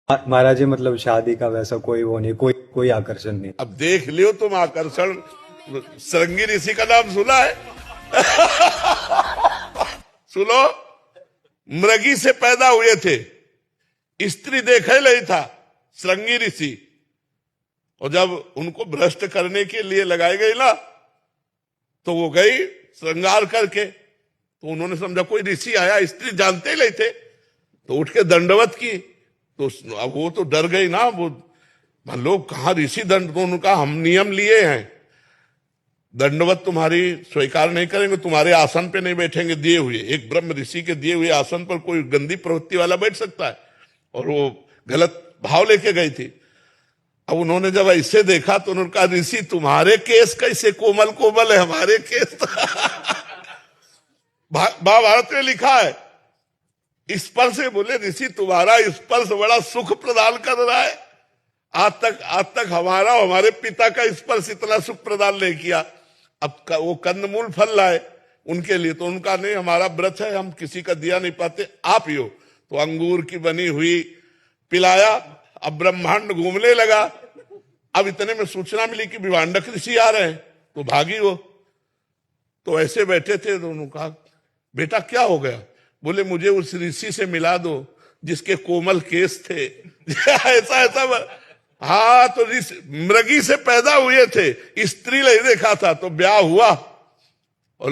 महाराज जी मतलब शादी का वैसा कोई वो नहीं, कोई कोई आकर्षण नहीं। अब देख लियो तुम आकर्षण। श्रृंगी ऋषि का नाम सुना है? सुनो, मृगी से पैदा हुए थे, स्त्री देखा ही नहीं था श्रृंगी ऋषि। और जब उनको भ्रष्ट करने के लिए लगाई गई ना, तो वो गई श्रृंगार करके। तो उन्होंने समझा कोई ऋषि आया, स्त्री जानते ही नहीं थे, तो उठ के दंडवत की। तो अब वो तो डर गई ना, वो लोग कहा ऋषि दंड, तो उनका हम नियम लिए हैं, दंडवत तुम्हारी स्वीकार नहीं करेंगे, तुम्हारे आसन पे नहीं बैठेंगे दिए हुए। एक ब्रह्म ऋषि के दिए हुए आसन पर कोई गंदी प्रवृत्ति वाला बैठ सकता है? और वो गलत भाव लेके गई थी। अब उन्होंने जब ऐसे देखा तो उन्होंने कहा ऋषि तुम्हारे केस कैसे कोमल कोमल है, हमारे केस महाभारत में लिखा है स्पर्श से, बोले ऋषि तुम्हारा स्पर्श बड़ा सुख प्रदान कर रहा है। आज तक हमारा हमारे पिता का स्पर्श इतना सुख प्रदान नहीं किया। अब वो कंदमूल फल लाए उनके लिए, तो उनका नहीं, हमारा व्रत है, हम किसी का दिया नहीं पाते, आप ही हो। तो अंगूर की बनी हुई पिलाया। अब ब्रह्मांड घूमने लगा। अब इतने में सूचना मिली कि विभांडक ऋषि आ रहे हैं, तो भागी वो। तो ऐसे बैठे थे, तो उन्होंने कहा बेटा क्या हो गया? बोले मुझे उस ऋषि से मिला दो जिसके कोमल केस थे। ऐसा हाँ, तो मृगी से पैदा हुए थे, स्त्री नहीं देखा था, तो ब्याह हुआ और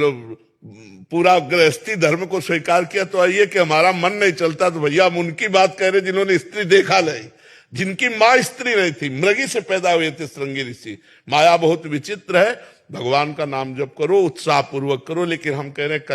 पूरा गृहस्थी धर्म को स्वीकार किया। तो आइए कि हमारा मन नहीं चलता, तो भैया हम उनकी बात कह रहे जिन्होंने स्त्री देखा नहीं, जिनकी माँ स्त्री नहीं थी, मृगी से पैदा हुए थे श्रृंगी ऋषि। माया बहुत विचित्र है। भगवान का नाम जप करो, उत्साह पूर्वक करो, लेकिन हम कह रहे हैं